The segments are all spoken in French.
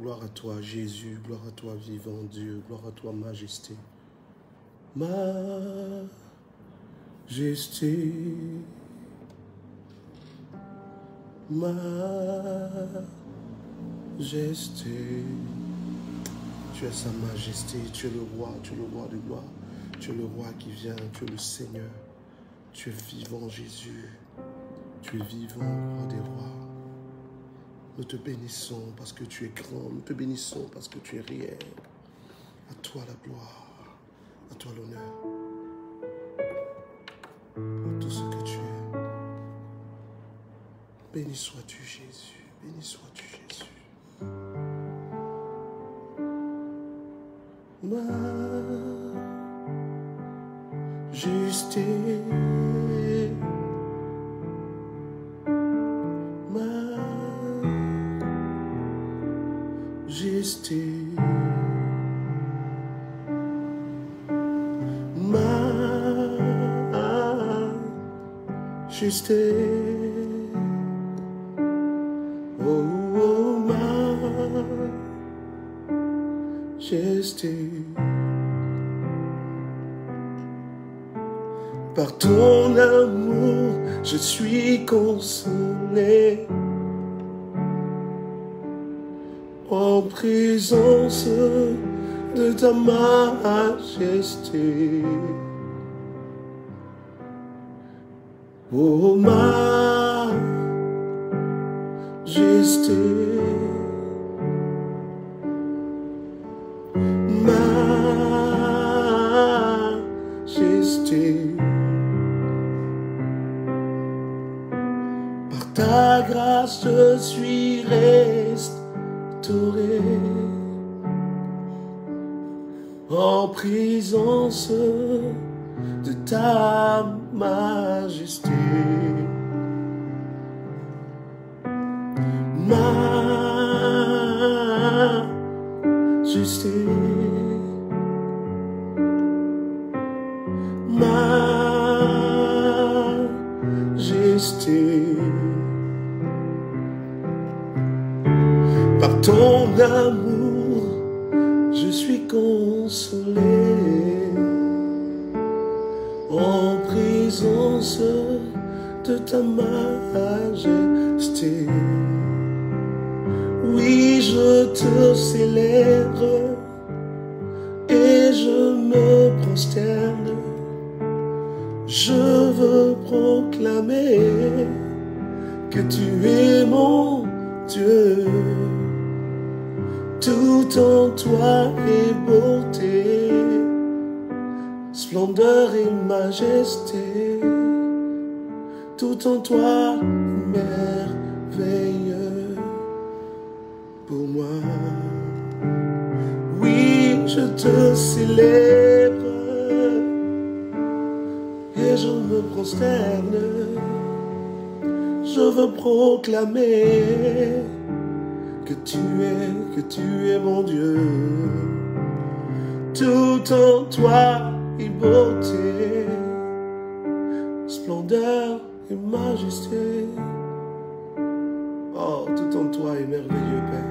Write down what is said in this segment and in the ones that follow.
gloire à toi, Jésus, gloire à toi, vivant Dieu, gloire à toi, majesté. Majesté, majesté. Tu es sa majesté, tu es le roi de gloire. Tu es le roi qui vient, tu es le Seigneur. Tu es vivant, Jésus. Tu es vivant, roi des rois. Nous te bénissons parce que tu es grand. Nous te bénissons parce que tu es réel. À toi la gloire. À toi l'honneur. Pour tout ce que tu es. Béni sois-tu, Jésus. Béni sois-tu, Jésus. Majesté, majesté, majesté, oh, oh, majesté. Par ton amour, je suis consolé. En présence de ta majesté. Oh, majesté. Majesté. Ta grâce, je suis restauré en présence de ta majesté. Majesté. Majesté. Par ton amour, je suis consolé en présence de ta majesté. Oui, je te célèbre et je me prosterne. Je veux proclamer que tu es mon Dieu. Tout en toi est beauté, splendeur et majesté. Tout en toi merveilleux pour moi. Oui, je te célèbre et je me prosterne. Je veux proclamer que tu es mon Dieu. Tout en toi est beauté, splendeur et majesté. Oh, tout en toi est merveilleux, Père.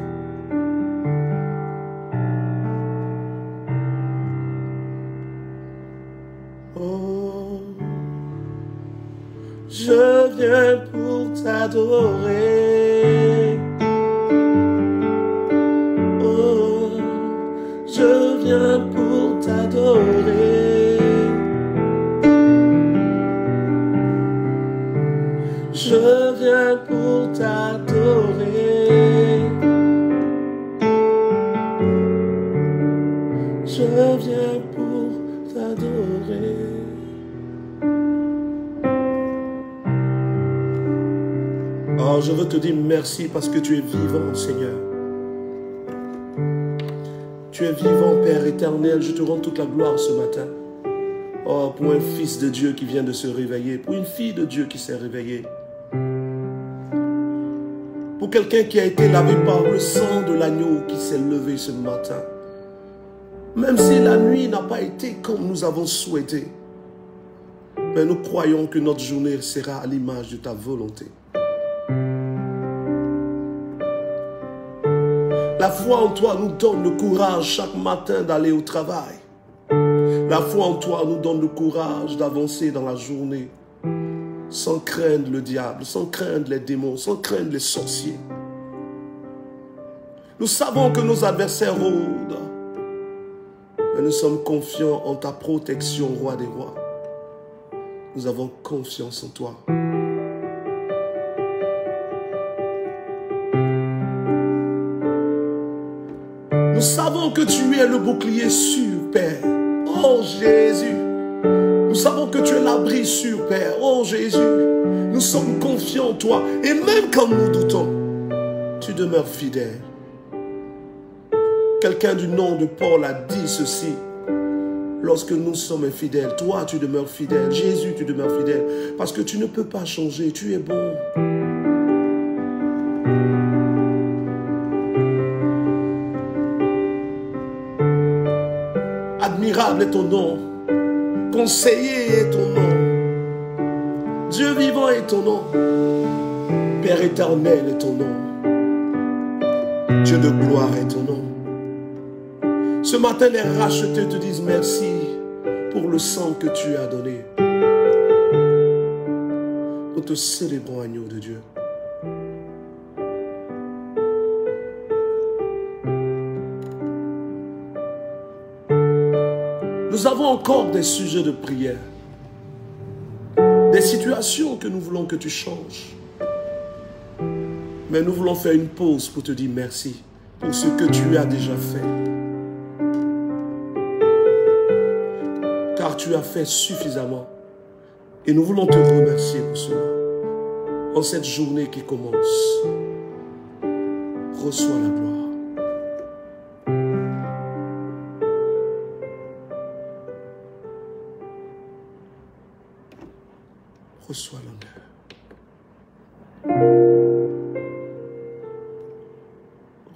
Oh, je viens pour t'adorer. Je viens pour t'adorer. Je viens pour t'adorer. Je viens pour t'adorer. Oh, je veux te dire merci parce que tu es vivant, Seigneur. Tu es vivant, Père éternel. Je te rends toute la gloire ce matin. Oh, pour un fils de Dieu qui vient de se réveiller. Pour une fille de Dieu qui s'est réveillée. Pour quelqu'un qui a été lavé par le sang de l'agneau qui s'est levé ce matin. Même si la nuit n'a pas été comme nous avons souhaité. Mais nous croyons que notre journée sera à l'image de ta volonté. La La foi en toi nous donne le courage chaque matin d'aller au travail. La foi en toi nous donne le courage d'avancer dans la journée sans craindre le diable, sans craindre les démons, sans craindre les sorciers. Nous savons que nos adversaires rôdent, mais nous sommes confiants en ta protection, roi des rois. Nous avons confiance en toi. Nous savons que tu es le bouclier sûr, Père. Oh Jésus. Nous savons que tu es l'abri sûr, Père. Oh Jésus. Nous sommes confiants en toi. Et même quand nous doutons, tu demeures fidèle. Quelqu'un du nom de Paul a dit ceci. Lorsque nous sommes infidèles, toi tu demeures fidèle. Jésus, tu demeures fidèle. Parce que tu ne peux pas changer. Tu es bon. Admirable est ton nom, conseiller est ton nom, Dieu vivant est ton nom, Père éternel est ton nom, Dieu de gloire est ton nom. Ce matin, les rachetés te disent merci pour le sang que tu as donné. Nous te célébrons, agneau de Dieu. Nous avons encore des sujets de prière, des situations que nous voulons que tu changes. Mais nous voulons faire une pause pour te dire merci pour ce que tu as déjà fait. Car tu as fait suffisamment. Et nous voulons te remercier pour cela. En cette journée qui commence, reçois la gloire. Reçois l'honneur.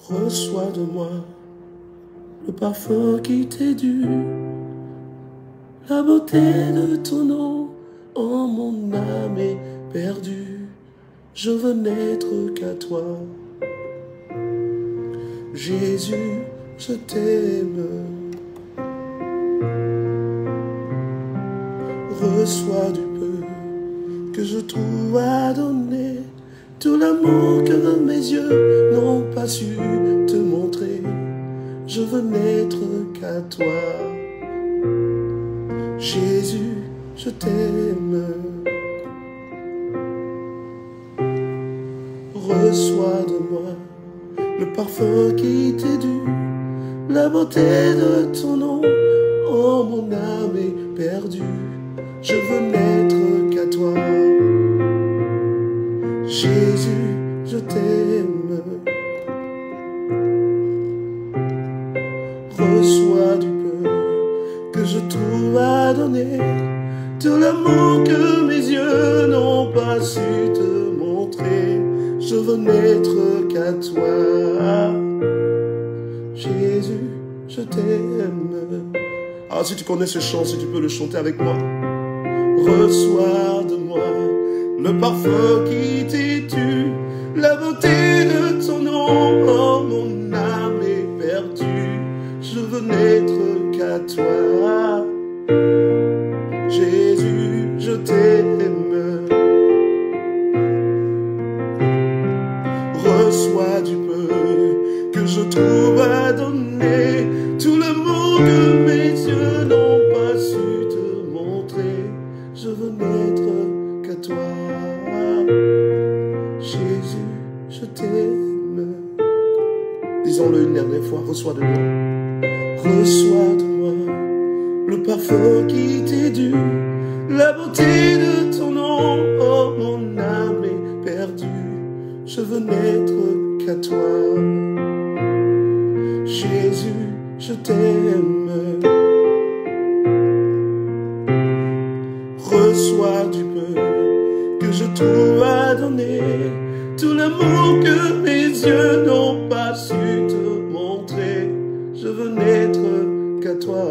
Reçois de moi le parfum qui t'est dû, la beauté de ton nom, oh mon âme est perdue. Je veux n'être qu'à toi. Jésus, je t'aime. Reçois du peu que je trouve à donner, tout l'amour que mes yeux n'ont pas su te montrer. Je veux n'être qu'à toi. Jésus, je t'aime. Reçois de moi le parfum qui t'est dû, la beauté de ton nom, oh mon âme est perdue. Je veux n'être qu'à toi. Jésus, je t'aime. Reçois du peu que je trouve à donner, tout l'amour que mes yeux n'ont pas su te montrer. Je veux n'être qu'à toi. Jésus, je t'aime. Alors si tu connais ce chant, si tu peux le chanter avec moi. Reçois de moi le parfum qui t'est dû, la beauté de ton nom, oh mon âme est perdue. Je veux n'être qu'à toi. Jésus, je t'aime. Reçois du peu que je trouve à donner, tout l'amour que mes yeux n'ont pas su te montrer. Je veux n'être qu'à toi. Jésus, je t'aime. Disons-le une dernière fois, reçois de moi. Reçois de moi le parfum qui t'est dû, la beauté de ton nom, oh mon âme est perdue. Je veux n'être qu'à toi. Jésus, je t'aime. Reçois du peu que je trouve à donner, tout l'amour que mes yeux n'ont pas su te montrer. Je veux n'être qu'à toi.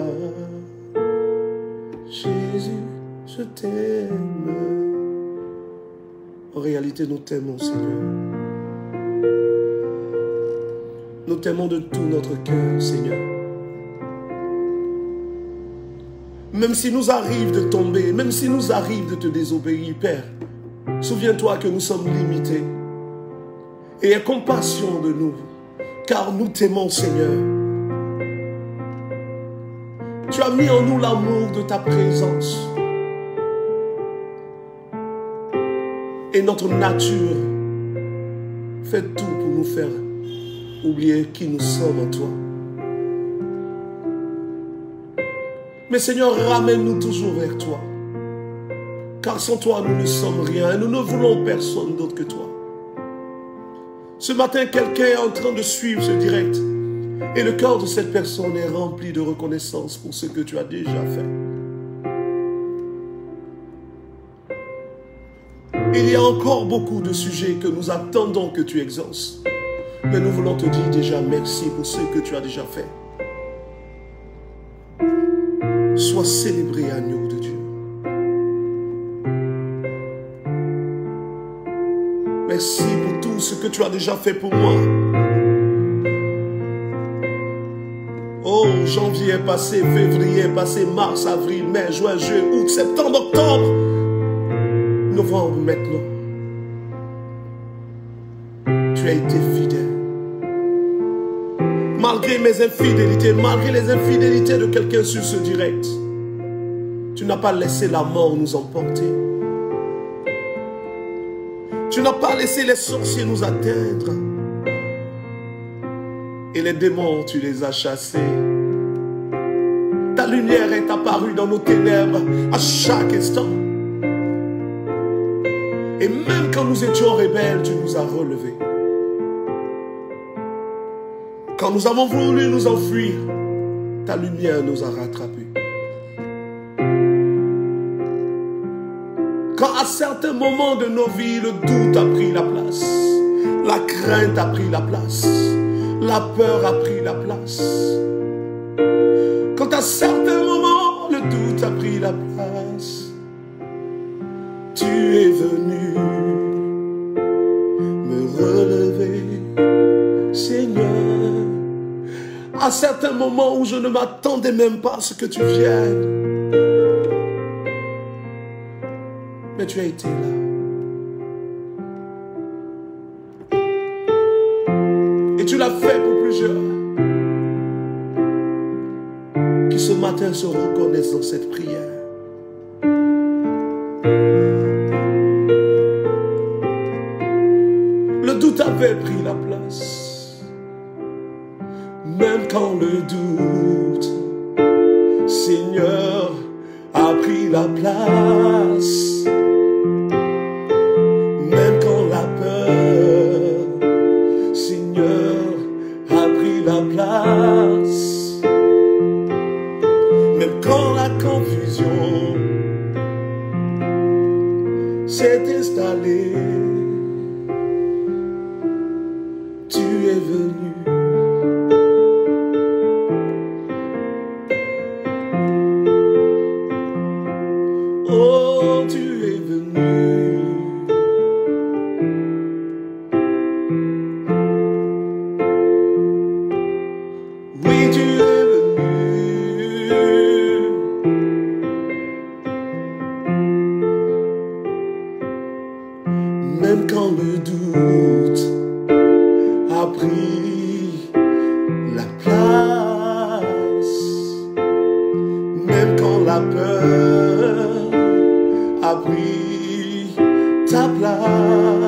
Jésus, je t'aime. En réalité, nous t'aimons, Seigneur. Nous t'aimons de tout notre cœur, Seigneur. Même s'il nous arrive de tomber, même s'il nous arrive de te désobéir, Père, souviens-toi que nous sommes limités. Et aie compassion de nous, car nous t'aimons, Seigneur. Tu as mis en nous l'amour de ta présence. Et notre nature fait tout pour nous faire oublier qui nous sommes en toi. Mais Seigneur, ramène-nous toujours vers toi. Car sans toi, nous ne sommes rien et nous ne voulons personne d'autre que toi. Ce matin, quelqu'un est en train de suivre ce direct. Et le cœur de cette personne est rempli de reconnaissance pour ce que tu as déjà fait. Il y a encore beaucoup de sujets que nous attendons que tu exauces. Mais nous voulons te dire déjà merci pour ce que tu as déjà fait. Sois célébré, agneau de Dieu. Merci pour tout ce que tu as déjà fait pour moi. Oh, janvier est passé, février est passé, mars, avril, mai, juin, juillet, août, septembre, octobre, novembre maintenant. Tu as été fidèle. Malgré mes infidélités, malgré les infidélités de quelqu'un sur ce direct, tu n'as pas laissé la mort nous emporter. Tu n'as pas laissé les sorciers nous atteindre. Et les démons, tu les as chassés. Ta lumière est apparue dans nos ténèbres à chaque instant. Et même quand nous étions rebelles, tu nous as relevés. Quand nous avons voulu nous enfuir, ta lumière nous a rattrapés. Quand à certains moments de nos vies, le doute a pris la place, la crainte a pris la place, la peur a pris la place. Quand à certains moments, le doute a pris la place, tu es venu me relever, Seigneur. À certains moments où je ne m'attendais même pas à ce que tu viennes, mais tu as été là. Et tu l'as fait pour plusieurs qui ce matin se reconnaissent dans cette prière. Le doute avait pris la place. Même quand le doute, Seigneur, a pris la place. Même quand la peur, Seigneur, a pris la place. Même quand la confusion s'est installée, tu es venu. Oh, tu es venu. Oui, tu es venu. Même quand le doute a pris la place, même quand la peur a pris ta place,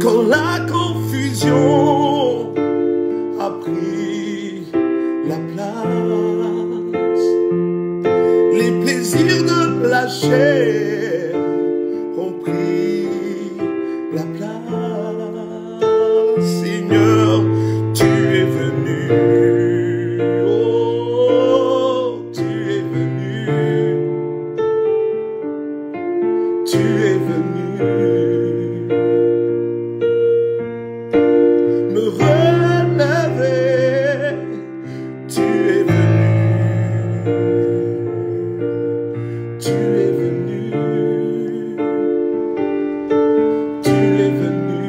quand la confusion a pris la place, les plaisirs de la chair ont pris la place. Seigneur, tu es venu. Oh, tu es venu. Tu es venu me relever. Tu es venu. Tu es venu. Tu es venu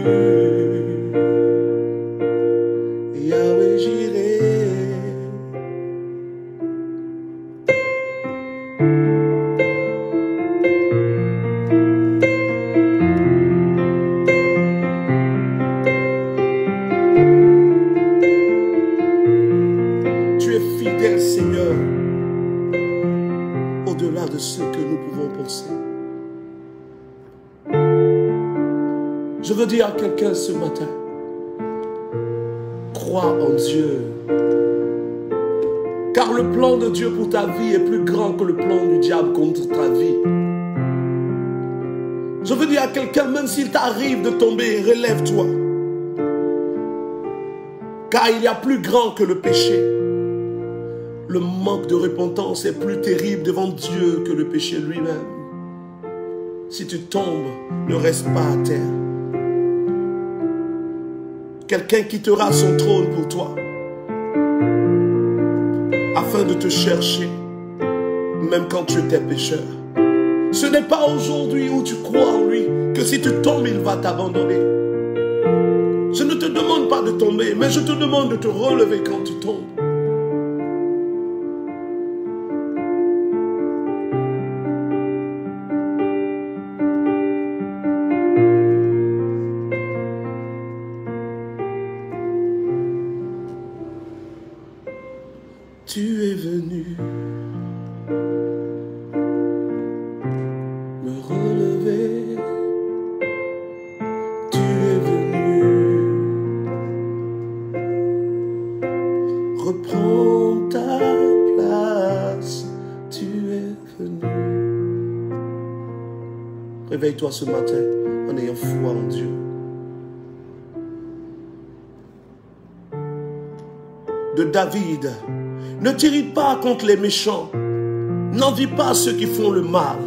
Je veux dire à quelqu'un ce matin, crois en Dieu. Car le plan de Dieu pour ta vie est plus grand que le plan du diable contre ta vie. Je veux dire à quelqu'un, même s'il t'arrive de tomber, relève-toi. Car il y a plus grand que le péché. Le manque de repentance est plus terrible devant Dieu que le péché lui-même. Si tu tombes, ne reste pas à terre. Quelqu'un quittera son trône pour toi, afin de te chercher, même quand tu étais pécheur. Ce n'est pas aujourd'hui où tu crois en lui que si tu tombes, il va t'abandonner. Je ne te demande pas de tomber, mais je te demande de te relever quand tu tombes. Tu es venu me relever, tu es venu reprendre ta place, tu es venu. Réveille-toi ce matin en ayant foi en Dieu. De David: ne t'irrite pas contre les méchants, n'envie pas ceux qui font le mal,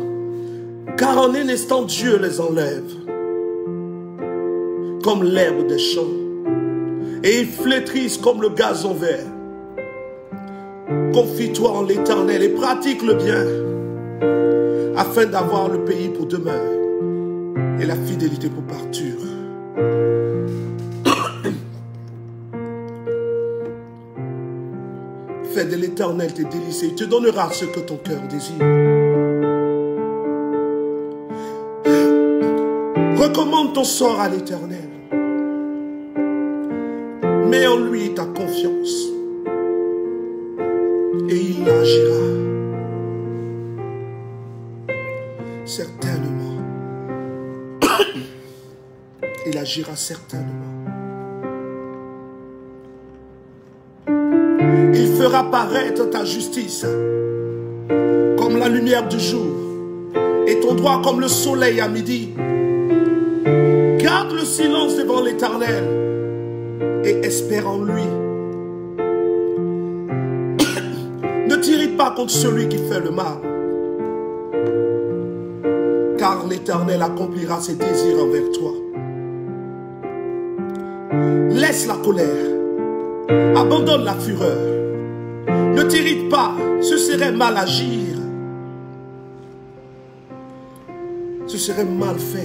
car en un instant Dieu les enlève, comme l'herbe des champs, et ils flétrissent comme le gazon vert. Confie-toi en l'Éternel et pratique le bien, afin d'avoir le pays pour demeure et la fidélité pour parture. Fais de l'Éternel tes délices et il te donnera ce que ton cœur désire. Recommande ton sort à l'Éternel. Mets en lui ta confiance et il agira. Certainement. Il agira certainement. Il fera paraître ta justice comme la lumière du jour et ton droit comme le soleil à midi. Garde le silence devant l'Éternel et espère en lui. Ne t'irrite pas contre celui qui fait le mal, car l'Éternel accomplira ses désirs envers toi. Laisse la colère, abandonne la fureur. Ne t'irrite pas, ce serait mal agir. Ce serait mal faire.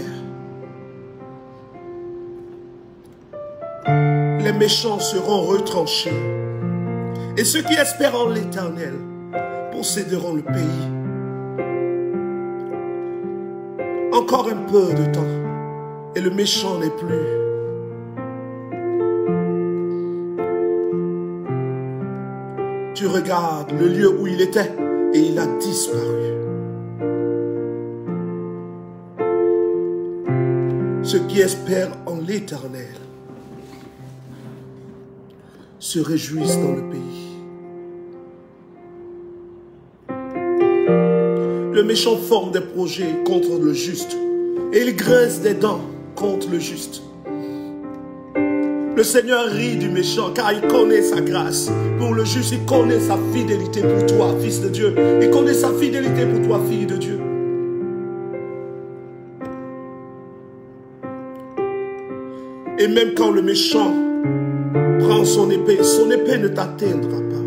Les méchants seront retranchés. Et ceux qui espèrent en l'Éternel posséderont le pays. Encore un peu de temps, et le méchant n'est plus. Tu regardes le lieu où il était et il a disparu. Ceux qui espèrent en l'Éternel se réjouissent dans le pays. Le méchant forme des projets contre le juste et il grince des dents contre le juste. Le Seigneur rit du méchant car il connaît sa grâce. Pour le juste, il connaît sa fidélité pour toi, fils de Dieu. Il connaît sa fidélité pour toi, fille de Dieu. Et même quand le méchant prend son épée ne t'atteindra pas.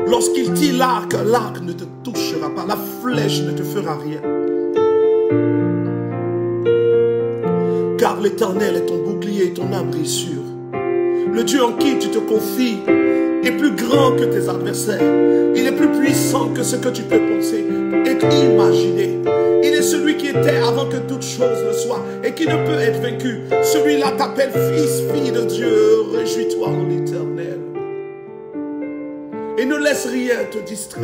Lorsqu'il tire l'arc, l'arc ne te touchera pas. La flèche ne te fera rien. Car l'Éternel est ton bouclier et ton abri sûr. Le Dieu en qui tu te confies est plus grand que tes adversaires. Il est plus puissant que ce que tu peux penser et imaginer. Il est celui qui était avant que toute chose ne soit et qui ne peut être vaincu. Celui-là t'appelle fils, fille de Dieu. Réjouis-toi en l'Éternel. Et ne laisse rien te distraire.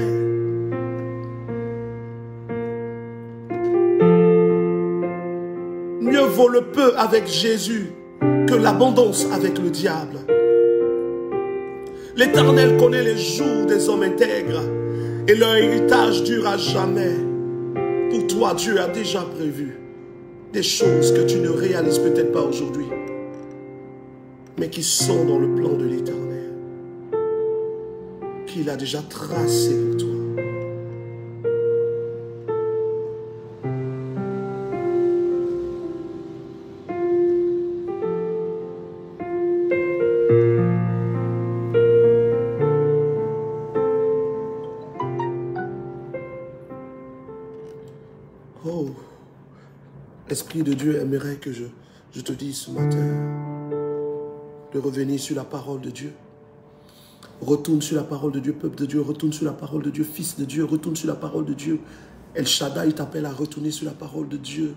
vaut le peu avec Jésus que l'abondance avec le diable. L'Éternel connaît les jours des hommes intègres et leur héritage dure à jamais. Pour toi, Dieu a déjà prévu des choses que tu ne réalises peut-être pas aujourd'hui, mais qui sont dans le plan de l'Éternel, qu'il a déjà tracé pour toi. Oh, l'Esprit de Dieu aimerait que je te dise ce matin de revenir sur la parole de Dieu. Retourne sur la parole de Dieu, peuple de Dieu, retourne sur la parole de Dieu, fils de Dieu, retourne sur la parole de Dieu. El Shaddai t'appelle à retourner sur la parole de Dieu.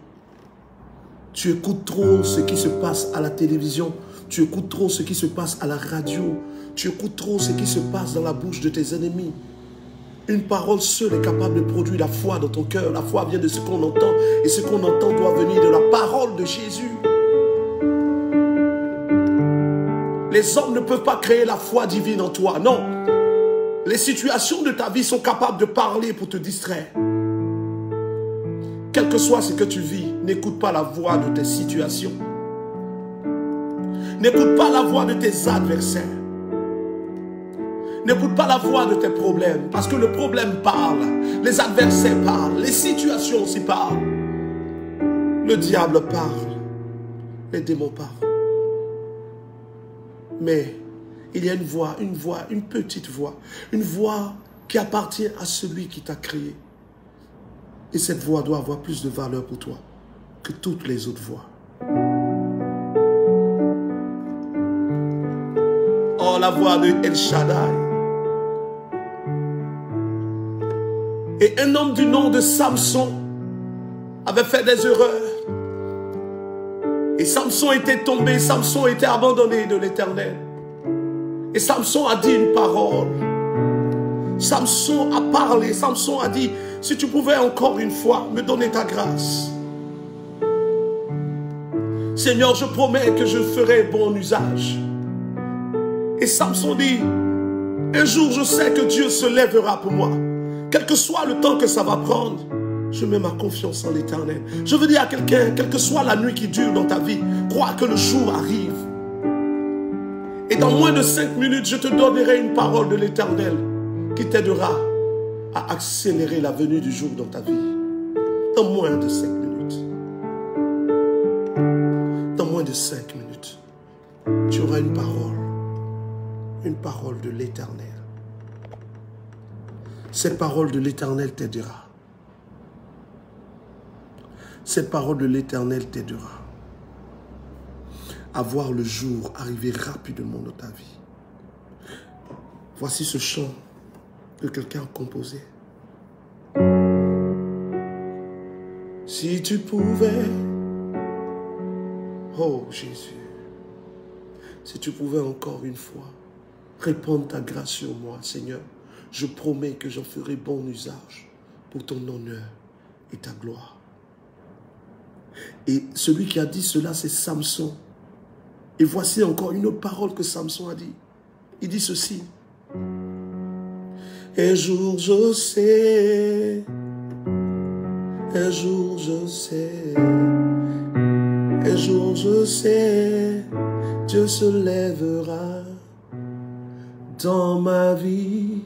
Tu écoutes trop ce qui se passe à la télévision, tu écoutes trop ce qui se passe à la radio, tu écoutes trop ce qui se passe dans la bouche de tes ennemis. Une parole seule est capable de produire la foi dans ton cœur. La foi vient de ce qu'on entend, et ce qu'on entend doit venir de la parole de Jésus. Les hommes ne peuvent pas créer la foi divine en toi, non. Les situations de ta vie sont capables de parler pour te distraire. Quel que soit ce que tu vis, n'écoute pas la voix de tes situations. N'écoute pas la voix de tes adversaires. N'écoute pas la voix de tes problèmes, parce que le problème parle, les adversaires parlent, les situations aussi parlent. Le diable parle, les démons parlent. Mais il y a une petite voix, une voix qui appartient à celui qui t'a créé. Et cette voix doit avoir plus de valeur pour toi que toutes les autres voix. Oh, la voix de El Shaddai. Et un homme du nom de Samson avait fait des erreurs. Et Samson était tombé, Samson était abandonné de l'Éternel. Et Samson a dit une parole. Samson a parlé, Samson a dit, si tu pouvais encore une fois me donner ta grâce. Seigneur, je promets que je ferai bon usage. Et Samson dit, un jour je sais que Dieu se lèvera pour moi. Quel que soit le temps que ça va prendre, je mets ma confiance en l'Éternel. Je veux dire à quelqu'un, quelle que soit la nuit qui dure dans ta vie, crois que le jour arrive. Et dans moins de 5 minutes, je te donnerai une parole de l'Éternel qui t'aidera à accélérer la venue du jour dans ta vie. Dans moins de 5 minutes. Dans moins de 5 minutes, tu auras une parole de l'Éternel. Cette parole de l'Éternel t'aidera. Cette parole de l'Éternel t'aidera à voir le jour arriver rapidement dans ta vie. Voici ce chant que quelqu'un a composé. Si tu pouvais, oh Jésus, si tu pouvais encore une fois répandre ta grâce sur moi, Seigneur, je promets que j'en ferai bon usage pour ton honneur et ta gloire. Et celui qui a dit cela, c'est Samson. Et voici encore une autre parole que Samson a dit. Il dit ceci. Un jour je sais, un jour je sais, un jour je sais, Dieu se lèvera dans ma vie.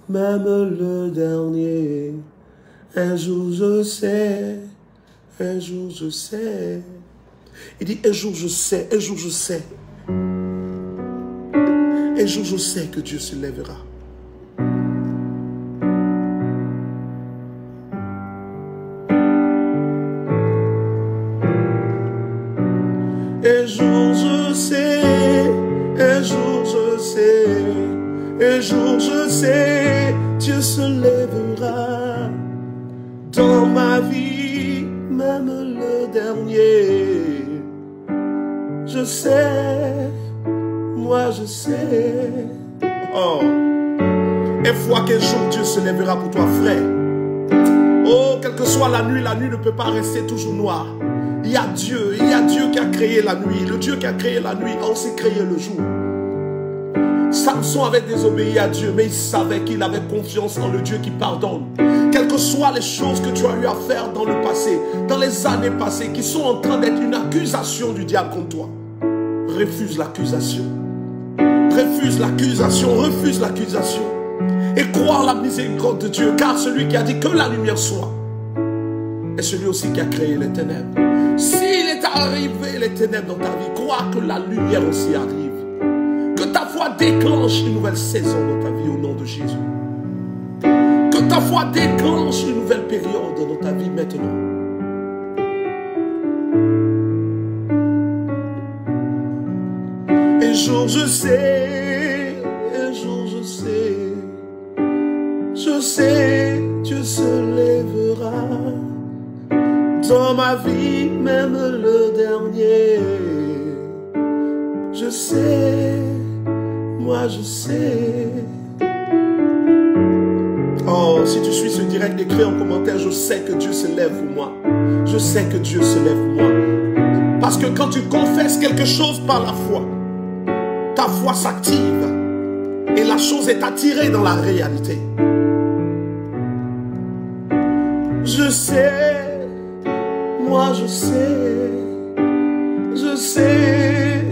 Même le dernier, un jour je sais, un jour je sais. Il dit un jour je sais, un jour je sais. Un jour je sais que Dieu se lèvera. Un jour je sais, un jour je sais. Un jour je sais, Dieu se lèvera dans ma vie, même le dernier. Je sais, moi je sais. Oh, et vois qu'un jour Dieu se lèvera pour toi, frère. Oh, quelle que soit la nuit ne peut pas rester toujours noire. Il y a Dieu qui a créé la nuit. Le Dieu qui a créé la nuit a aussi créé le jour. Samson avait désobéi à Dieu, mais il savait qu'il avait confiance en le Dieu qui pardonne. Quelles que soient les choses que tu as eu à faire dans le passé, dans les années passées, qui sont en train d'être une accusation du diable contre toi, refuse l'accusation. Refuse l'accusation, refuse l'accusation. Et crois en la miséricorde de Dieu, car celui qui a dit que la lumière soit, est celui aussi qui a créé les ténèbres. S'il est arrivé les ténèbres dans ta vie, crois que la lumière aussi arrive. Que ta foi déclenche une nouvelle saison dans ta vie au nom de Jésus. Que ta foi déclenche une nouvelle période dans ta vie maintenant. Un jour je sais, Dieu se lèvera. Dans ma vie, même le dernier, je sais, moi je sais. Oh, si tu suis ce direct, écris en commentaire, je sais que Dieu se lève pour moi. Je sais que Dieu se lève pour moi. Parce que quand tu confesses quelque chose par la foi, ta foi s'active et la chose est attirée dans la réalité. Je sais, moi je sais, je sais,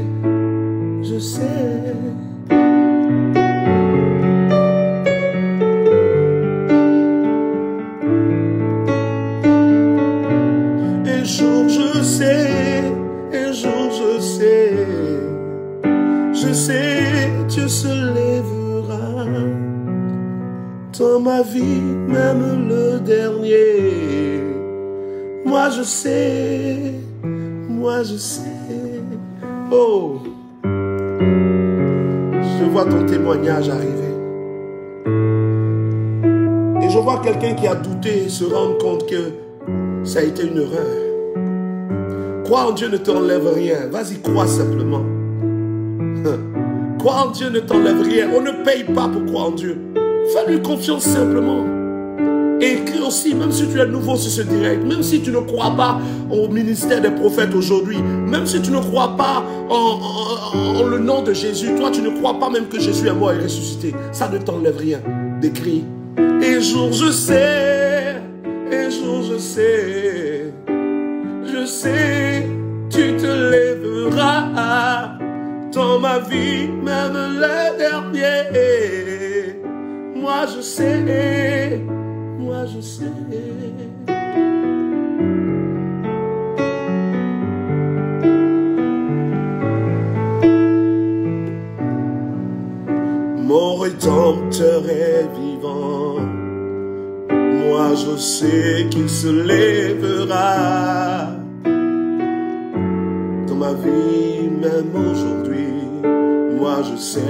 je sais. Un jour je sais, un jour je sais, Dieu se lèvera. Dans ma vie, même le dernier, moi je sais, oh, je vois ton témoignage arriver. Et je vois quelqu'un qui a douté se rendre compte que ça a été une erreur. Croire en Dieu ne t'enlève rien, vas-y, crois simplement. Croire en Dieu ne t'enlève rien, on ne paye pas pour croire en Dieu. Fais-lui confiance simplement. Et écris aussi, même si tu es nouveau sur ce direct, même si tu ne crois pas au ministère des prophètes aujourd'hui, même si tu ne crois pas en le nom de Jésus, toi tu ne crois pas même que Jésus est mort et ressuscité, ça ne t'enlève rien. D'écrire. Un jour je sais, tu te lèveras. Dans ma vie, même le dernier, moi je sais. Mon Rédempteur est vivant, moi je sais qu'il se lèvera. Dans ma vie, même aujourd'hui, moi je sais.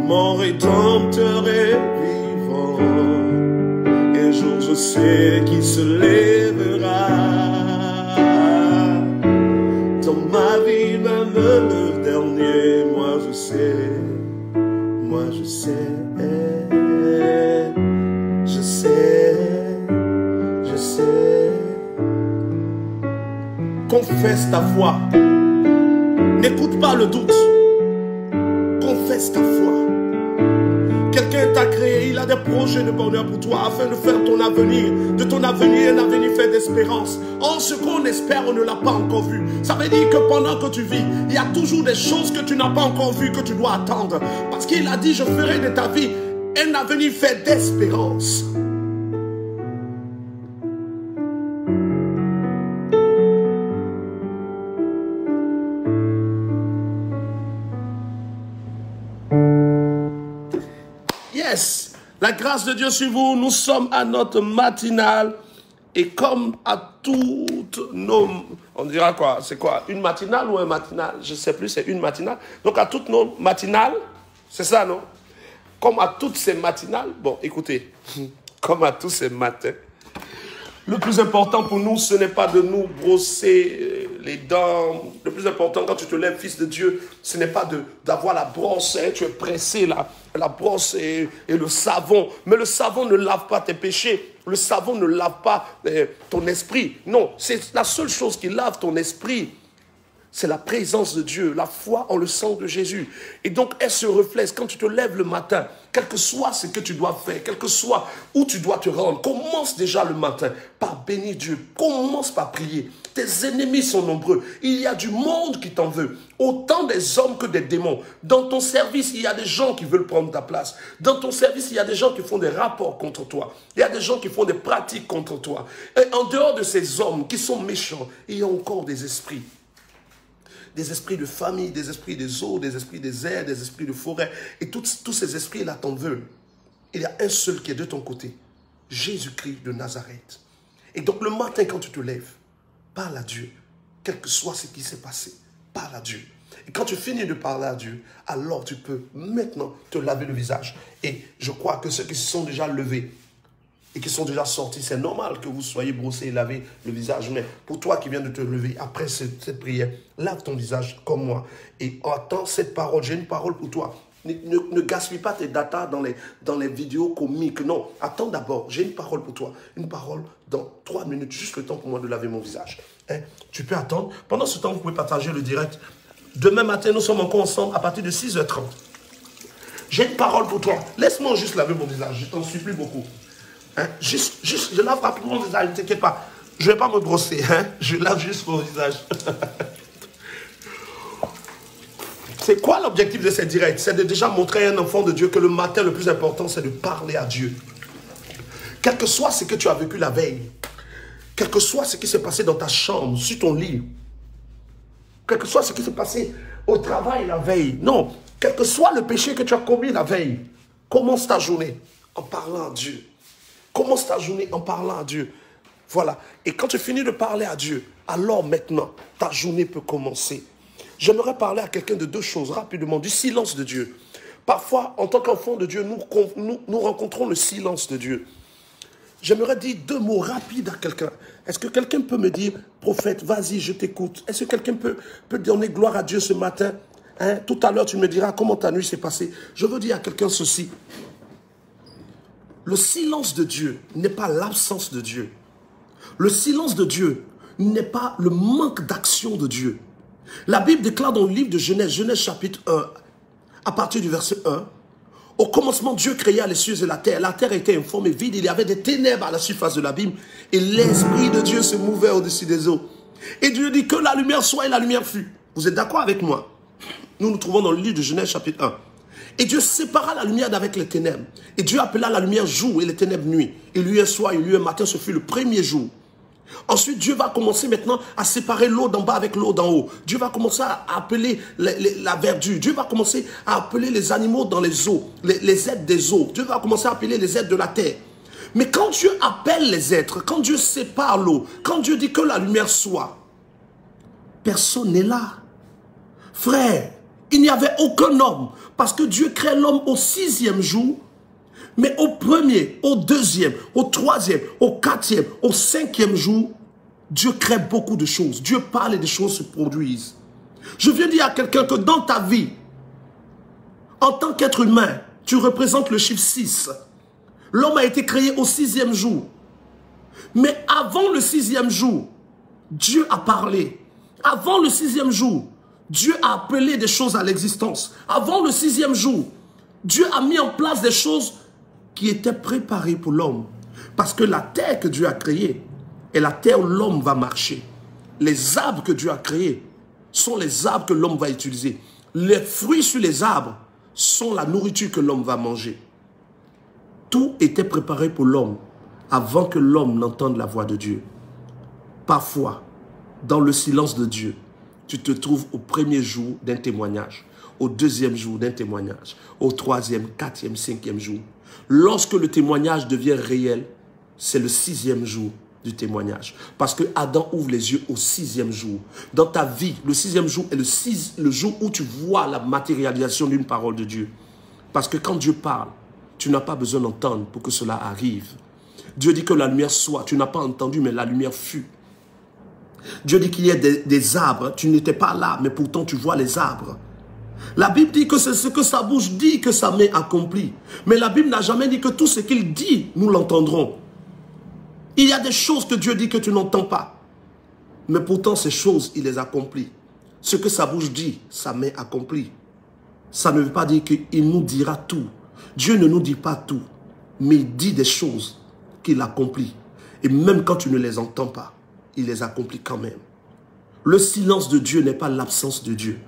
Mon Rédempteur est vivant, un jour je sais qu'il se lèvera. Dans ma vie, même le dernier, moi je sais. Confesse ta foi. N'écoute pas le doute. Confesse ta foi. Quelqu'un t'a créé, il a des projets de bonheur pour toi afin de faire ton avenir, de ton avenir un avenir fait d'espérance. Or, ce qu'on espère, on ne l'a pas encore vu. Ça veut dire que pendant que tu vis, il y a toujours des choses que tu n'as pas encore vues, que tu dois attendre. Parce qu'il a dit, je ferai de ta vie un avenir fait d'espérance. Yes, la grâce de Dieu sur vous, nous sommes à notre matinale et comme à toutes nos... On dira quoi? C'est quoi? Une matinale ou un matinal? Je ne sais plus, c'est une matinale. Donc à toutes nos matinales, c'est ça, non? Comme à toutes ces matinales, bon, écoutez, comme à tous ces matins, le plus important pour nous, ce n'est pas de nous brosser les dents. Le plus important quand tu te lèves, fils de Dieu, ce n'est pas d'avoir la brosse, hein, tu es pressé, la brosse et le savon. Mais le savon ne lave pas tes péchés. Le savon ne lave pas ton esprit. Non, c'est la seule chose qui lave ton esprit. C'est la présence de Dieu, la foi en le sang de Jésus. Et donc, elle se reflète quand tu te lèves le matin, quel que soit ce que tu dois faire, quel que soit où tu dois te rendre, commence déjà le matin par bénir Dieu. Commence par prier. Tes ennemis sont nombreux. Il y a du monde qui t'en veut. Autant des hommes que des démons. Dans ton service, il y a des gens qui veulent prendre ta place. Dans ton service, il y a des gens qui font des rapports contre toi. Il y a des gens qui font des pratiques contre toi. Et en dehors de ces hommes qui sont méchants, il y a encore des esprits. Des esprits de famille, des esprits des eaux, des esprits des airs, des esprits de forêt. Et tous ces esprits-là t'en veulent. Il y a un seul qui est de ton côté. Jésus-Christ de Nazareth. Et donc le matin quand tu te lèves, parle à Dieu. Quel que soit ce qui s'est passé, parle à Dieu. Et quand tu finis de parler à Dieu, alors tu peux maintenant te laver le visage. Et je crois que ceux qui se sont déjà levés, et qui sont déjà sortis, c'est normal que vous soyez brossés et lavé le visage. Mais pour toi qui viens de te lever après cette prière, lave ton visage comme moi. Et attends cette parole. J'ai une parole pour toi. Ne gaspille pas tes datas dans les vidéos comiques. Non, attends d'abord. J'ai une parole pour toi. Une parole dans 3 minutes. Juste le temps pour moi de laver mon visage. Hein? Tu peux attendre. Pendant ce temps, vous pouvez partager le direct. Demain matin, nous sommes encore ensemble à partir de 6h30. J'ai une parole pour toi. Laisse-moi juste laver mon visage. Je t'en supplie beaucoup. Hein? Juste, je lave rapidement mon visage, ne t'inquiète pas. Je ne vais pas me brosser, hein? Je lave juste mon visage. C'est quoi l'objectif de cette direct? C'est de déjà montrer à un enfant de Dieu que le matin, le plus important, c'est de parler à Dieu. Quel que soit ce que tu as vécu la veille, quel que soit ce qui s'est passé dans ta chambre, sur ton lit, quel que soit ce qui s'est passé au travail la veille, non, quel que soit le péché que tu as commis la veille, commence ta journée en parlant à Dieu. Commence ta journée en parlant à Dieu. Voilà. Et quand tu finis de parler à Dieu, alors maintenant, ta journée peut commencer. J'aimerais parler à quelqu'un de 2 choses rapidement, du silence de Dieu. Parfois, en tant qu'enfant de Dieu, nous rencontrons le silence de Dieu. J'aimerais dire 2 mots rapides à quelqu'un. Est-ce que quelqu'un peut me dire, prophète, vas-y, je t'écoute. Est-ce que quelqu'un peut donner gloire à Dieu ce matin? Hein? Tout à l'heure, tu me diras comment ta nuit s'est passée. Je veux dire à quelqu'un ceci. Le silence de Dieu n'est pas l'absence de Dieu. Le silence de Dieu n'est pas le manque d'action de Dieu. La Bible déclare dans le livre de Genèse, Genèse chapitre 1, à partir du verset 1, au commencement, Dieu créa les cieux et la terre. La terre était informe et vide. Il y avait des ténèbres à la surface de l'abîme. Et l'Esprit de Dieu se mouvait au-dessus des eaux. Et Dieu dit que la lumière soit et la lumière fut. Vous êtes d'accord avec moi? Nous nous trouvons dans le livre de Genèse chapitre 1. Et Dieu sépara la lumière d'avec les ténèbres. Et Dieu appela la lumière jour et les ténèbres nuit. Il y eut un soir, il y eut un matin, ce fut le premier jour. Ensuite, Dieu va commencer maintenant à séparer l'eau d'en bas avec l'eau d'en haut. Dieu va commencer à appeler la verdure. Dieu va commencer à appeler les animaux dans les eaux, les êtres des eaux. Dieu va commencer à appeler les êtres de la terre. Mais quand Dieu appelle les êtres, quand Dieu sépare l'eau, quand Dieu dit que la lumière soit, personne n'est là. Frère, il n'y avait aucun homme. Parce que Dieu crée l'homme au 6e jour. Mais au 1er, au 2e, au 3e, au 4e, au 5e jour, Dieu crée beaucoup de choses. Dieu parle et des choses se produisent. Je viens dire à quelqu'un que dans ta vie, en tant qu'être humain, tu représentes le chiffre 6. L'homme a été créé au 6e jour. Mais avant le 6e jour, Dieu a parlé. Avant le 6e jour, Dieu a appelé des choses à l'existence. Avant le 6e jour, Dieu a mis en place des choses qui étaient préparées pour l'homme. Parce que la terre que Dieu a créée est la terre où l'homme va marcher. Les arbres que Dieu a créés sont les arbres que l'homme va utiliser. Les fruits sur les arbres sont la nourriture que l'homme va manger. Tout était préparé pour l'homme avant que l'homme n'entende la voix de Dieu. Parfois, dans le silence de Dieu, tu te trouves au 1er jour d'un témoignage, au 2e jour d'un témoignage, au 3e, 4e, 5e jour. Lorsque le témoignage devient réel, c'est le 6e jour du témoignage. Parce que Adam ouvre les yeux au 6e jour. Dans ta vie, le 6e jour est le jour où tu vois la matérialisation d'une parole de Dieu. Parce que quand Dieu parle, tu n'as pas besoin d'entendre pour que cela arrive. Dieu dit que la lumière soit. Tu n'as pas entendu, mais la lumière fut. Dieu dit qu'il y a des arbres. Tu n'étais pas là, mais pourtant tu vois les arbres. La Bible dit que c'est ce que sa bouche dit que sa main accomplit. Mais la Bible n'a jamais dit que tout ce qu'il dit, nous l'entendrons. Il y a des choses que Dieu dit que tu n'entends pas. Mais pourtant, ces choses, il les accomplit. Ce que sa bouche dit, sa main accomplit. Ça ne veut pas dire qu'il nous dira tout. Dieu ne nous dit pas tout. Mais il dit des choses qu'il accomplit. Et même quand tu ne les entends pas, il les accomplit quand même. Le silence de Dieu n'est pas l'absence de Dieu.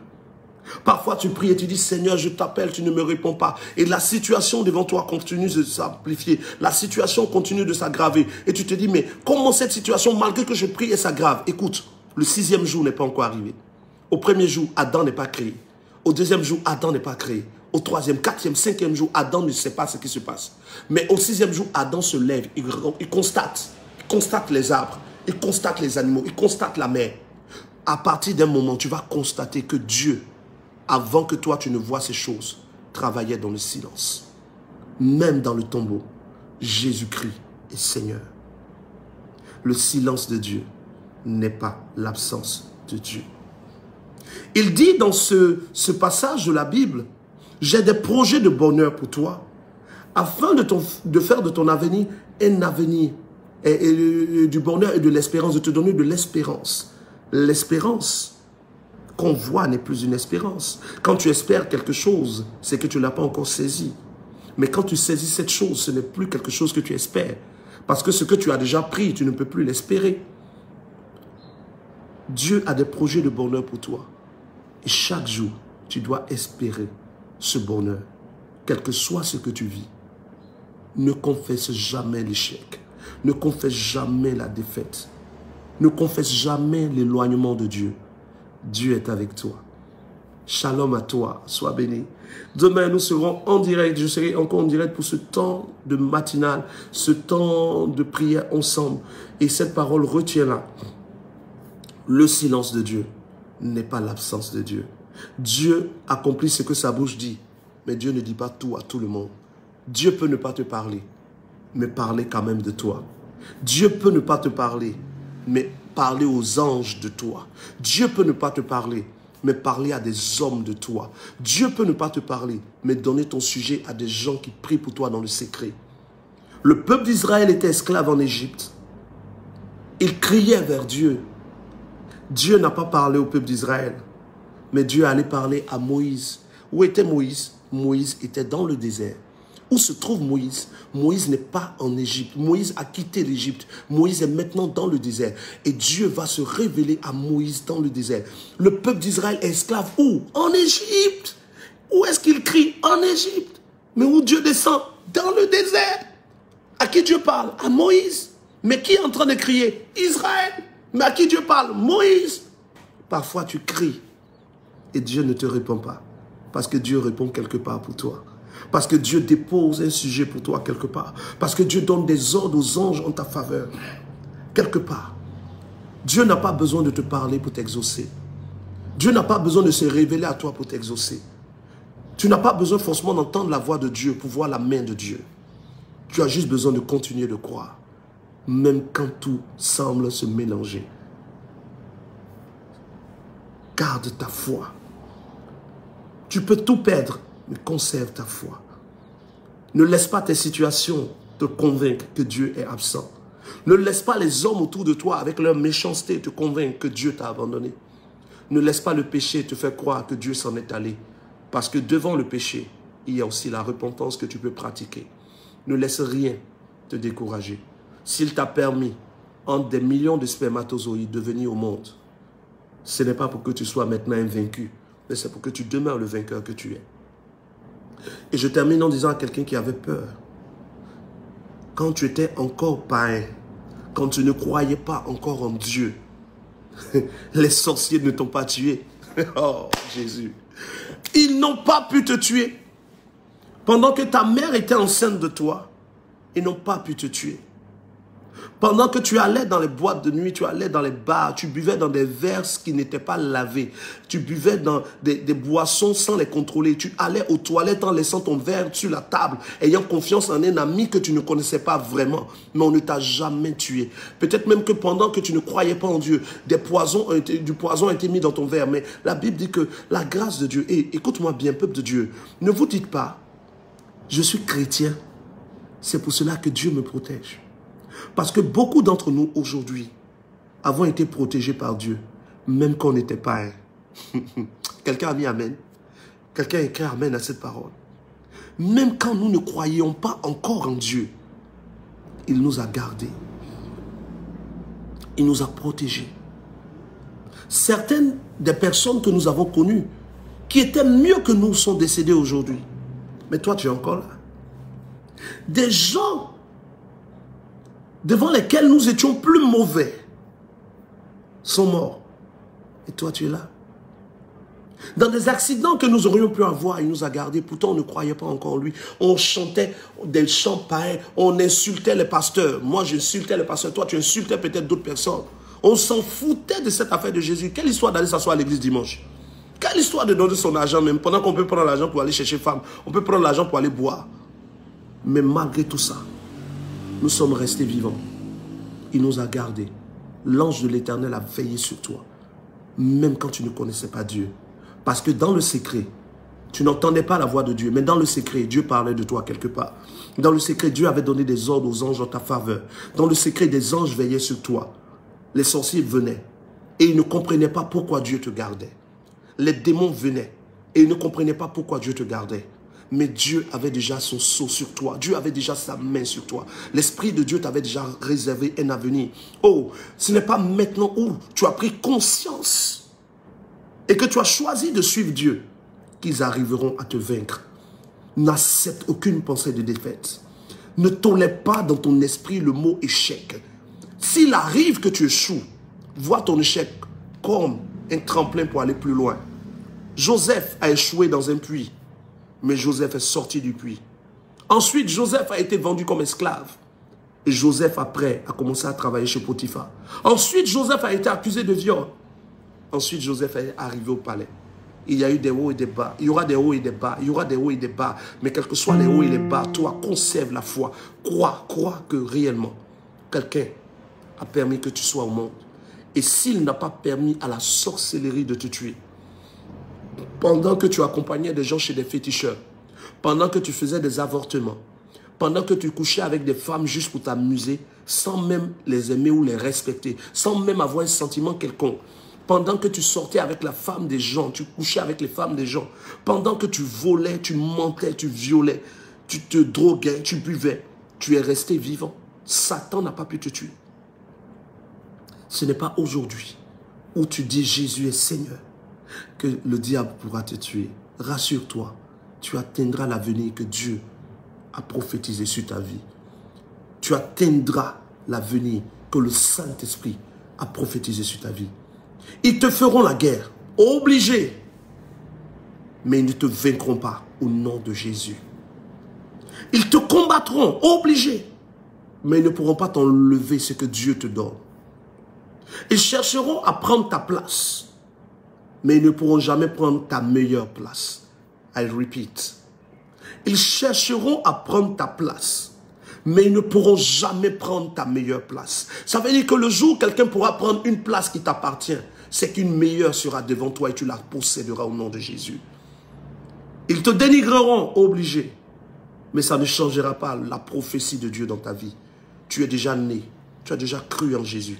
Parfois tu pries et tu dis, Seigneur, je t'appelle, tu ne me réponds pas. Et la situation devant toi continue de s'amplifier. La situation continue de s'aggraver. Et tu te dis, mais comment cette situation, malgré que je prie, elle s'aggrave? Écoute, le 6e jour n'est pas encore arrivé. Au 1er jour, Adam n'est pas créé. Au 2e jour, Adam n'est pas créé. Au 3e, 4e, 5e jour, Adam ne sait pas ce qui se passe. Mais au 6e jour, Adam se lève, il constate les arbres, il constate les animaux, il constate la mer. À partir d'un moment, tu vas constater que Dieu, avant que toi tu ne vois ces choses, travaillait dans le silence. Même dans le tombeau, Jésus-Christ est Seigneur. Le silence de Dieu n'est pas l'absence de Dieu. Il dit dans ce passage de la Bible, j'ai des projets de bonheur pour toi, afin de faire de ton avenir un avenir, et du bonheur et de l'espérance, de te donner de l'espérance. L'espérance qu'on voit n'est plus une espérance. Quand tu espères quelque chose, c'est que tu ne l'as pas encore saisi. Mais quand tu saisis cette chose, ce n'est plus quelque chose que tu espères. Parce que ce que tu as déjà pris, tu ne peux plus l'espérer. Dieu a des projets de bonheur pour toi. Et chaque jour, tu dois espérer ce bonheur, quel que soit ce que tu vis. Ne confesse jamais l'échec. Ne confesse jamais la défaite. Ne confesse jamais l'éloignement de Dieu. Dieu est avec toi. Shalom à toi. Sois béni. Demain, nous serons en direct. Je serai encore en direct pour ce temps de matinale, ce temps de prière ensemble. Et cette parole, retiens-la. Le silence de Dieu n'est pas l'absence de Dieu. Dieu accomplit ce que sa bouche dit. Mais Dieu ne dit pas tout à tout le monde. Dieu peut ne pas te parler, mais parler quand même de toi. Dieu peut ne pas te parler, mais parler aux anges de toi. Dieu peut ne pas te parler, mais parler à des hommes de toi. Dieu peut ne pas te parler, mais donner ton sujet à des gens qui prient pour toi dans le secret. Le peuple d'Israël était esclave en Égypte. Il criait vers Dieu. Dieu n'a pas parlé au peuple d'Israël, mais Dieu allait parler à Moïse. Où était Moïse? Moïse était dans le désert. Où se trouve Moïse? Moïse n'est pas en Égypte. Moïse a quitté l'Égypte. Moïse est maintenant dans le désert. Et Dieu va se révéler à Moïse dans le désert. Le peuple d'Israël est esclave où? En Égypte. Où est-ce qu'il crie? En Égypte. Mais où Dieu descend? Dans le désert. À qui Dieu parle? À Moïse. Mais qui est en train de crier? Israël. Mais à qui Dieu parle? Moïse. Parfois tu cries et Dieu ne te répond pas. Parce que Dieu répond quelque part pour toi. Parce que Dieu dépose un sujet pour toi quelque part. Parce que Dieu donne des ordres aux anges en ta faveur. Quelque part. Dieu n'a pas besoin de te parler pour t'exaucer. Dieu n'a pas besoin de se révéler à toi pour t'exaucer. Tu n'as pas besoin forcément d'entendre la voix de Dieu pour voir la main de Dieu. Tu as juste besoin de continuer de croire. Même quand tout semble se mélanger. Garde ta foi. Tu peux tout perdre, mais conserve ta foi. Ne laisse pas tes situations te convaincre que Dieu est absent. Ne laisse pas les hommes autour de toi avec leur méchanceté te convaincre que Dieu t'a abandonné. Ne laisse pas le péché te faire croire que Dieu s'en est allé. Parce que devant le péché, il y a aussi la repentance que tu peux pratiquer. Ne laisse rien te décourager. S'il t'a permis, entre des millions de spermatozoïdes, de venir au monde, ce n'est pas pour que tu sois maintenant un vaincu, mais c'est pour que tu demeures le vainqueur que tu es. Et je termine en disant à quelqu'un qui avait peur, quand tu étais encore païen, quand tu ne croyais pas encore en Dieu, les sorciers ne t'ont pas tué. Oh Jésus. Ils n'ont pas pu te tuer. Pendant que ta mère était enceinte de toi, ils n'ont pas pu te tuer. Pendant que tu allais dans les boîtes de nuit, tu allais dans les bars, tu buvais dans des verres qui n'étaient pas lavés. Tu buvais dans des boissons sans les contrôler. Tu allais aux toilettes en laissant ton verre sur la table, ayant confiance en un ami que tu ne connaissais pas vraiment. Mais on ne t'a jamais tué. Peut-être même que pendant que tu ne croyais pas en Dieu, du poison a été mis dans ton verre. Mais la Bible dit que la grâce de Dieu, et écoute-moi bien, peuple de Dieu, ne vous dites pas, je suis chrétien, c'est pour cela que Dieu me protège. Parce que beaucoup d'entre nous aujourd'hui avons été protégés par Dieu, même quand on n'était pas un. Quelqu'un a mis amen. Quelqu'un a écrit amen à cette parole. Même quand nous ne croyions pas encore en Dieu, il nous a gardés. Il nous a protégés. Certaines des personnes que nous avons connues, qui étaient mieux que nous, sont décédées aujourd'hui. Mais toi, tu es encore là. Des gens devant lesquels nous étions plus mauvais sont morts. Et toi, tu es là. Dans des accidents que nous aurions pu avoir, il nous a gardés. Pourtant, on ne croyait pas encore en lui. On chantait des chants pareils. On insultait les pasteurs. Moi, j'insultais les pasteurs. Toi, tu insultais peut-être d'autres personnes. On s'en foutait de cette affaire de Jésus. Quelle histoire d'aller s'asseoir à l'église dimanche? Quelle histoire de donner son argent même? Pendant qu'on peut prendre l'argent pour aller chercher femme. On peut prendre l'argent pour aller boire. Mais malgré tout ça, nous sommes restés vivants. Il nous a gardés. L'ange de l'Éternel a veillé sur toi. Même quand tu ne connaissais pas Dieu. Parce que dans le secret, tu n'entendais pas la voix de Dieu. Mais dans le secret, Dieu parlait de toi quelque part. Dans le secret, Dieu avait donné des ordres aux anges en ta faveur. Dans le secret, des anges veillaient sur toi. Les sorciers venaient. Et ils ne comprenaient pas pourquoi Dieu te gardait. Les démons venaient. Et ils ne comprenaient pas pourquoi Dieu te gardait. Mais Dieu avait déjà son sceau sur toi. Dieu avait déjà sa main sur toi. L'Esprit de Dieu t'avait déjà réservé un avenir. Oh, ce n'est pas maintenant où tu as pris conscience et que tu as choisi de suivre Dieu qu'ils arriveront à te vaincre. N'accepte aucune pensée de défaite. Ne tolère pas dans ton esprit le mot échec. S'il arrive que tu échoues, vois ton échec comme un tremplin pour aller plus loin. Joseph a échoué dans un puits. Mais Joseph est sorti du puits. Ensuite, Joseph a été vendu comme esclave. Et Joseph, après, a commencé à travailler chez Potiphar. Ensuite, Joseph a été accusé de viol. Ensuite, Joseph est arrivé au palais. Il y a eu des hauts et des bas. Il y aura des hauts et des bas. Il y aura des hauts et des bas. Mais quels que soient les hauts et les bas, toi, conserve la foi. Crois que réellement, quelqu'un a permis que tu sois au monde. Et s'il n'a pas permis à la sorcellerie de te tuer, pendant que tu accompagnais des gens chez des féticheurs, pendant que tu faisais des avortements, pendant que tu couchais avec des femmes juste pour t'amuser, sans même les aimer ou les respecter, sans même avoir un sentiment quelconque, pendant que tu sortais avec la femme des gens, tu couchais avec les femmes des gens, pendant que tu volais, tu mentais, tu violais, tu te droguais, tu buvais, tu es resté vivant. Satan n'a pas pu te tuer. Ce n'est pas aujourd'hui où tu dis Jésus est Seigneur que le diable pourra te tuer. Rassure-toi, tu atteindras l'avenir que Dieu a prophétisé sur ta vie. Tu atteindras l'avenir que le Saint-Esprit a prophétisé sur ta vie. Ils te feront la guerre, obligés, mais ils ne te vaincront pas au nom de Jésus. Ils te combattront, obligés, mais ils ne pourront pas t'enlever ce que Dieu te donne. Ils chercheront à prendre ta place, mais ils ne pourront jamais prendre ta meilleure place. I repeat. Ils chercheront à prendre ta place, mais ils ne pourront jamais prendre ta meilleure place. Ça veut dire que le jour où quelqu'un pourra prendre une place qui t'appartient, c'est qu'une meilleure sera devant toi et tu la posséderas au nom de Jésus. Ils te dénigreront, obligés, mais ça ne changera pas la prophétie de Dieu dans ta vie. Tu es déjà né, tu as déjà cru en Jésus.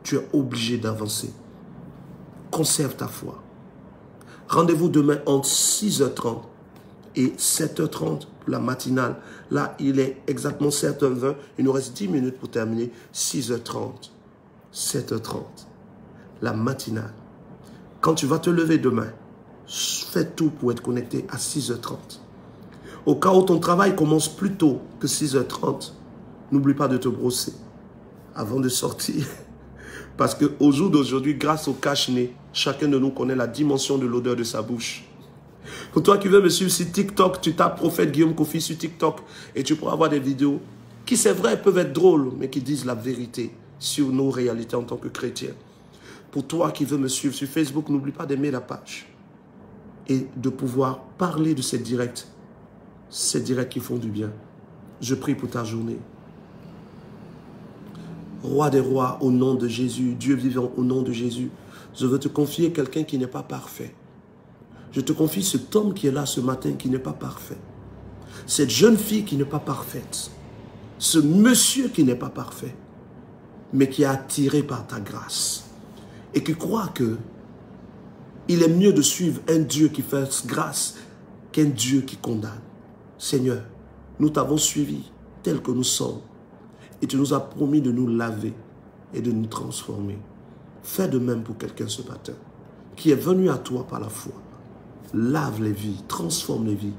Tu es obligé d'avancer. Conserve ta foi. Rendez-vous demain entre 6h30 et 7h30 pour la matinale. Là, il est exactement 7h20. Il nous reste 10 minutes pour terminer. 6h30, 7h30. La matinale. Quand tu vas te lever demain, fais tout pour être connecté à 6h30. Au cas où ton travail commence plus tôt que 6h30, n'oublie pas de te brosser avant de sortir. Parce qu'au jour d'aujourd'hui, grâce au cache-nez, chacun de nous connaît la dimension de l'odeur de sa bouche. Pour toi qui veux me suivre sur TikTok, tu tapes Prophète Guillaume Kofi sur TikTok et tu pourras avoir des vidéos qui c'est vrai peuvent être drôles, mais qui disent la vérité sur nos réalités en tant que chrétiens. Pour toi qui veux me suivre sur Facebook, n'oublie pas d'aimer la page et de pouvoir parler de ces directs qui font du bien. Je prie pour ta journée. Roi des rois, au nom de Jésus, Dieu vivant, au nom de Jésus, je veux te confier quelqu'un qui n'est pas parfait. Je te confie cet homme qui est là ce matin qui n'est pas parfait. Cette jeune fille qui n'est pas parfaite. Ce monsieur qui n'est pas parfait, mais qui est attiré par ta grâce. Et qui croit que il est mieux de suivre un Dieu qui fait grâce qu'un Dieu qui condamne. Seigneur, nous t'avons suivi tel que nous sommes. Et tu nous as promis de nous laver et de nous transformer. Fais de même pour quelqu'un ce matin, qui est venu à toi par la foi. Lave les vies, transforme les vies.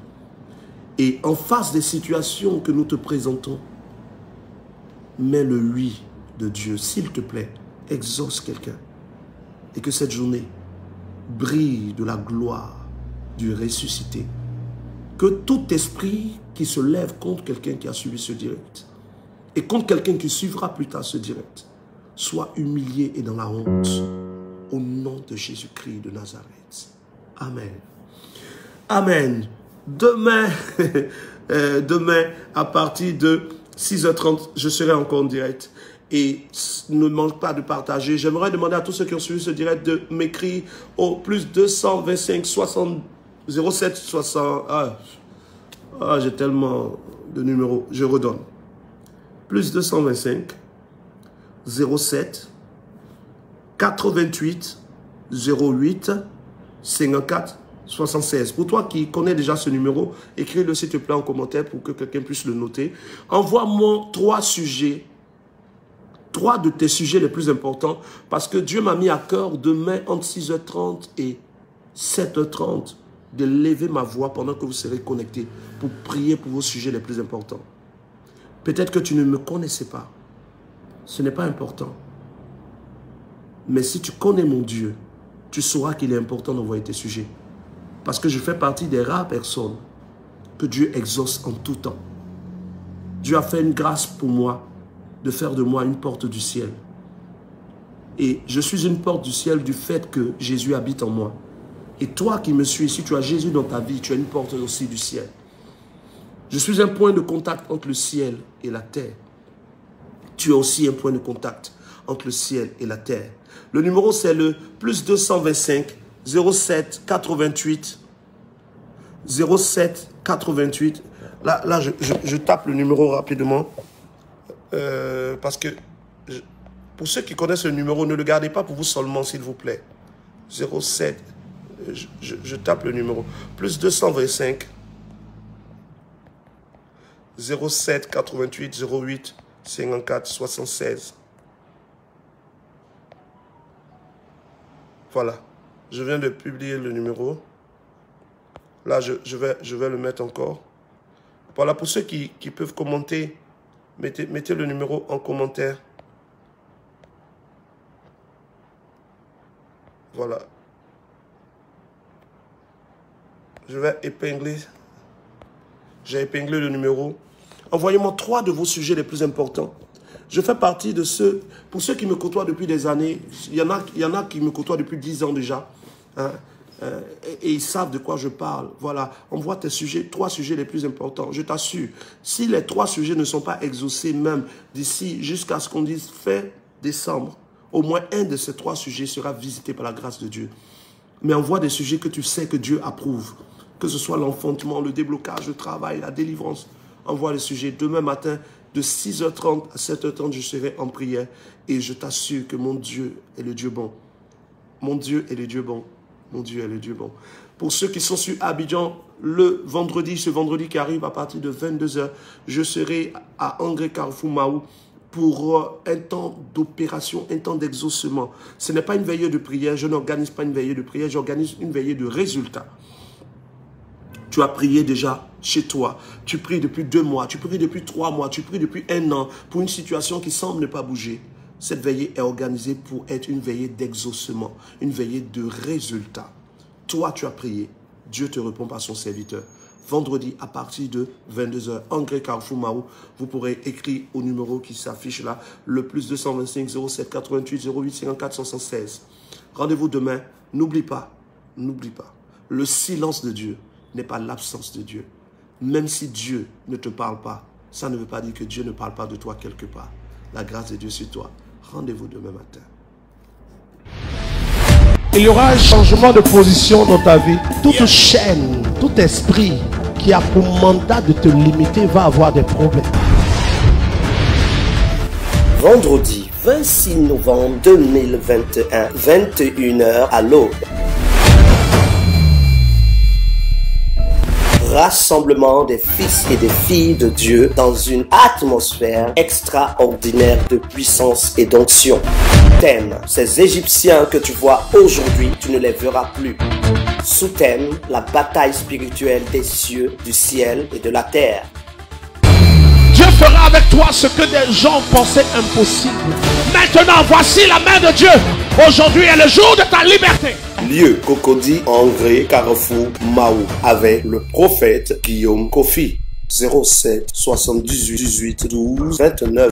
Et en face des situations que nous te présentons, mets le oui de Dieu. S'il te plaît, exauce quelqu'un. Et que cette journée brille de la gloire du ressuscité. Que tout esprit qui se lève contre quelqu'un qui a suivi ce direct, et contre quelqu'un qui suivra plus tard ce direct, soit humilié et dans la honte, au nom de Jésus-Christ de Nazareth. Amen. Amen. Demain, demain, à partir de 6h30, je serai encore en direct. Et ne manque pas de partager. J'aimerais demander à tous ceux qui ont suivi ce direct de m'écrire au plus 225 60 07 60. J'ai tellement de numéros. Je redonne. Plus 225 07 88 08 54 76. Pour toi qui connais déjà ce numéro, écris-le s'il te plaît en commentaire pour que quelqu'un puisse le noter. Envoie-moi 3 sujets, 3 de tes sujets les plus importants, parce que Dieu m'a mis à cœur demain entre 6h30 et 7h30 de lever ma voix pendant que vous serez connectés pour prier pour vos sujets les plus importants. Peut-être que tu ne me connaissais pas. Ce n'est pas important. Mais si tu connais mon Dieu, tu sauras qu'il est important d'envoyer tes sujets. Parce que je fais partie des rares personnes que Dieu exauce en tout temps. Dieu a fait une grâce pour moi de faire de moi une porte du ciel. Et je suis une porte du ciel du fait que Jésus habite en moi. Et toi qui me suis, si tu as Jésus dans ta vie, tu as une porte aussi du ciel. Je suis un point de contact entre le ciel et la terre. Tu as aussi un point de contact entre le ciel et la terre. Le numéro, c'est le plus 225 07 88 07 88. Là je tape le numéro rapidement. Parce que pour ceux qui connaissent le numéro, ne le gardez pas pour vous seulement, s'il vous plaît. 07, je tape le numéro. Plus 225 07 88 08 54 76. Voilà. Je viens de publier le numéro. Là, je vais le mettre encore. Voilà, pour ceux qui peuvent commenter, mettez le numéro en commentaire. Voilà. Je vais épingler. J'ai épinglé le numéro. Envoyez-moi 3 de vos sujets les plus importants. Je fais partie de ceux, pour ceux qui me côtoient depuis des années, il y en a qui me côtoient depuis 10 ans déjà. Hein, et ils savent de quoi je parle. Voilà, envoie tes sujets, 3 sujets les plus importants. Je t'assure, si les 3 sujets ne sont pas exaucés même d'ici jusqu'à ce qu'on dise fin décembre, au moins un de ces 3 sujets sera visité par la grâce de Dieu. Mais envoie des sujets que tu sais que Dieu approuve. Que ce soit l'enfantement, le déblocage, le travail, la délivrance. Envoie les sujets. Demain matin, de 6h30 à 7h30, je serai en prière. Et je t'assure que mon Dieu est le Dieu bon. Mon Dieu est le Dieu bon. Mon Dieu est le Dieu bon. Pour ceux qui sont sur Abidjan, le vendredi, ce vendredi qui arrive à partir de 22h, je serai à Angré Carrefour Mahou pour un temps d'opération, un temps d'exaucement. Ce n'est pas une veillée de prière. Je n'organise pas une veillée de prière. J'organise une veillée de résultats. Tu as prié déjà chez toi. Tu pries depuis 2 mois. Tu pries depuis 3 mois. Tu pries depuis 1 an pour une situation qui semble ne pas bouger. Cette veillée est organisée pour être une veillée d'exaucement, une veillée de résultats. Toi, tu as prié. Dieu te répond par son serviteur. vendredi à partir de 22h. Engrais Carrefour Mahou, vous pourrez écrire au numéro qui s'affiche là, le plus 225 07 88 08 54 76. Rendez-vous demain. N'oublie pas, le silence de Dieu n'est pas l'absence de Dieu. Même si Dieu ne te parle pas, ça ne veut pas dire que Dieu ne parle pas de toi quelque part. La grâce de Dieu sur toi. Rendez-vous demain matin. Il y aura un changement de position dans ta vie. Toute chaîne, tout esprit qui a pour mandat de te limiter va avoir des problèmes. Vendredi 26 novembre 2021, 21h à l'aube. Rassemblement des fils et des filles de Dieu dans une atmosphère extraordinaire de puissance et d'onction. Thème, ces Égyptiens que tu vois aujourd'hui, tu ne les verras plus. Sous-thème, la bataille spirituelle des cieux, du ciel et de la terre. Dieu fera avec toi ce que des gens pensaient impossible. Maintenant, voici la main de Dieu. Aujourd'hui est le jour de ta liberté. Lieu Cocody, Engrais Carrefour Mahou, avec le prophète Guillaume Kofi. 07 78 18 12 29.